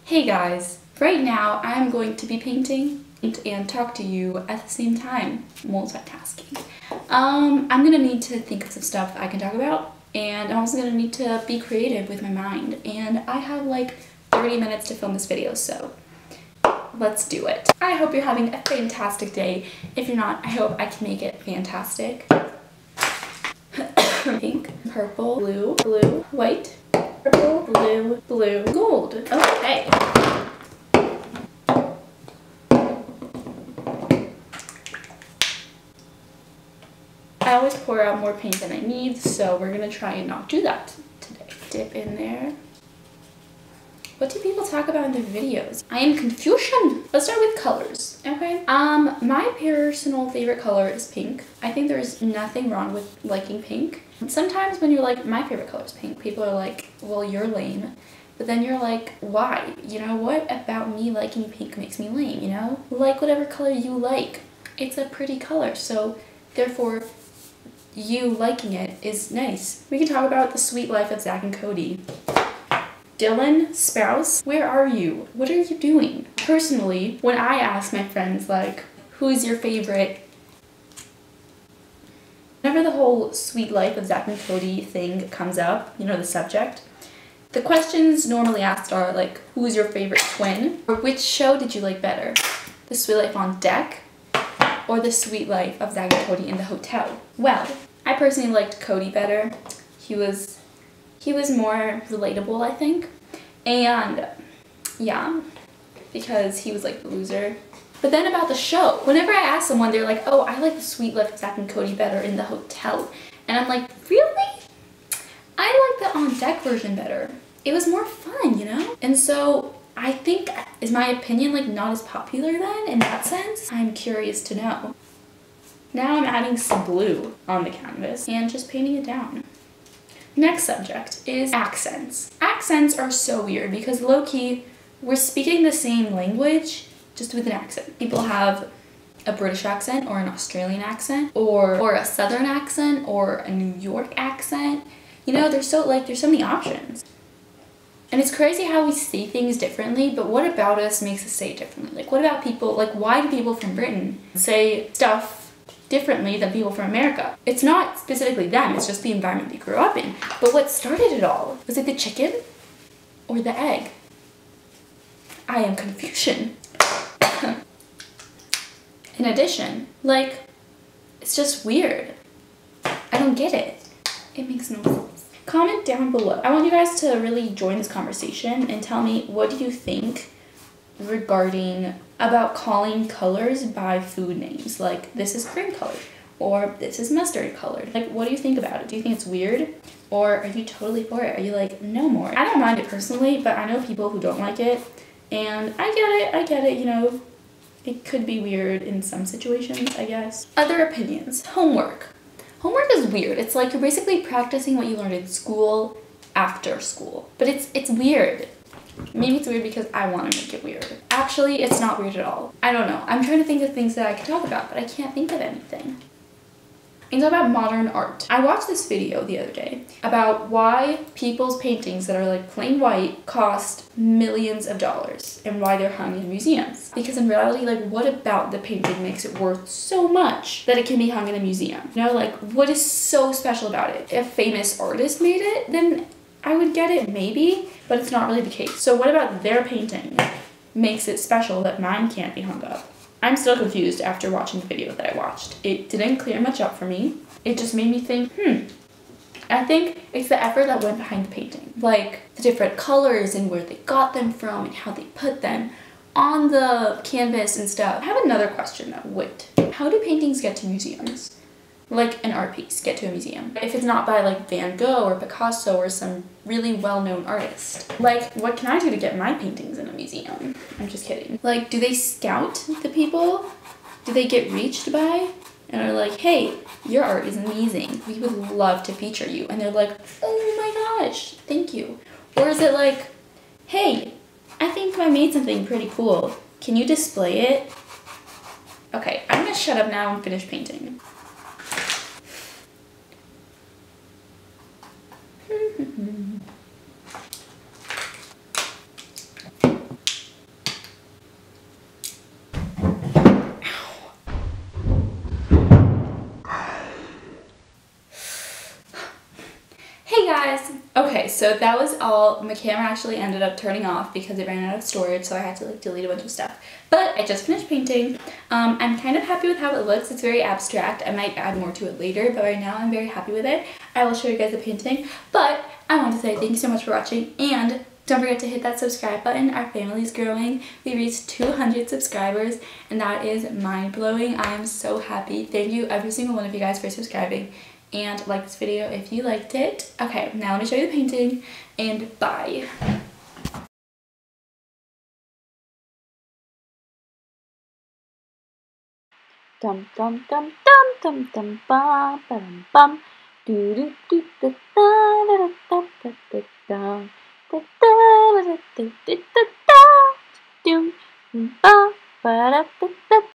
Hey guys, right now I'm going to be painting and talk to you at the same time, multitasking. I'm gonna need to think of some stuff I can talk about, and I'm also gonna need to be creative with my mind, and I have like 30 minutes to film this video, so let's do it. I hope you're having a fantastic day. If you're not, I hope I can make it fantastic. Pink, purple, blue, blue, white, purple, blue, blue, gold. Okay. I always pour out more paint than I need, so we're gonna try and not do that today. Dip in there. What do people talk about in their videos? I am confusion. Let's start with colors, okay? My personal favorite color is pink. I think there's nothing wrong with liking pink. Sometimes when you're like, my favorite color is pink, people are like, well, you're lame. But then you're like, why? You know, what about me liking pink makes me lame, you know? Like whatever color you like. It's a pretty color, so therefore, you liking it is nice. We can talk about the sweet life of Zach and Cody. Dylan, spouse, where are you? What are you doing? Personally, when I ask my friends, like, who's your favorite? Whenever the whole sweet life of Zach and Cody thing comes up, you know, the subject, the questions normally asked are like, who's your favorite twin? Or which show did you like better? The Sweet Life on Deck or The Sweet Life of Zach and Cody in the Hotel? Well, I personally liked Cody better. He was more relatable, I think. And yeah, because he was like the loser. But then about the show, whenever I ask someone, they're like, oh, I like The Sweet Life of Zach and Cody better in the Hotel. And I'm like, really? I like the On Deck version better. It was more fun, you know? And so I think, is my opinion like not as popular then in that sense? I'm curious to know. Now I'm adding some blue on the canvas and just painting it down. Next subject is accents. Accents are so weird because low-key, we're speaking the same language, just with an accent. People have a British accent or an Australian accent or a Southern accent or a New York accent. You know, there's so many options. And it's crazy how we say things differently, but what about us makes us say it differently? Like, what about people, like, why do people from Britain say stuff differently than people from America? It's not specifically them, it's just the environment they grew up in. But what started it all? Was it the chicken or the egg? I am confusion. In addition, like, it's just weird. I don't get it. It makes no sense. Comment down below. I want you guys to really join this conversation and tell me, what do you think regarding about calling colors by food names? Like, this is cream colored or this is mustard colored. Like, what do you think about it? Do you think it's weird or are you totally for it? Are you like, no more? I don't mind it personally, but I know people who don't like it, and I get it, you know, it could be weird in some situations, I guess. Other opinions. Homework. Homework is weird. It's like you're basically practicing what you learned in school after school, but it's weird. Maybe it's weird because I want to make it weird. Actually, it's not weird at all. I don't know. I'm trying to think of things that I can talk about, but I can't think of anything. I can talk about modern art. I watched this video the other day about why people's paintings that are like plain white cost millions of dollars and why they're hung in museums. Because in reality, like, what about the painting makes it worth so much that it can be hung in a museum? You know, like, what is so special about it? If a famous artist made it, then I would get it, maybe, but it's not really the case. So what about their painting makes it special that mine can't be hung up? I'm still confused after watching the video that I watched. It didn't clear much up for me. It just made me think, I think it's the effort that went behind the painting. Like, the different colors and where they got them from and how they put them on the canvas and stuff. I have another question though. Wait, how do paintings get to museums? Like an art piece get to a museum. If it's not by like Van Gogh or Picasso or some really well-known artist. Like, what can I do to get my paintings in a museum? I'm just kidding. Like, do they scout the people? Do they get reached by? And are like, hey, your art is amazing. We would love to feature you. And they're like, oh my gosh, thank you. Or is it like, hey, I think I made something pretty cool. Can you display it? Okay, I'm gonna shut up now and finish painting. guys! Okay, so that was all. My camera actually ended up turning off because it ran out of storage, so I had to like delete a bunch of stuff. But I just finished painting. I'm kind of happy with how it looks. It's very abstract. I might add more to it later, but right now I'm very happy with it. I will show you guys the painting. But I want to say thank you so much for watching, and don't forget to hit that subscribe button. Our family is growing. We reached 200 subscribers, and that is mind-blowing. I am so happy. Thank you every single one of you guys for subscribing. And like this video if you liked it. Okay, now let me show you the painting, and bye. Dum dum dum dum dum dum bum bum bum do do do da da da da da da da da da da da da da da dum ba ba da da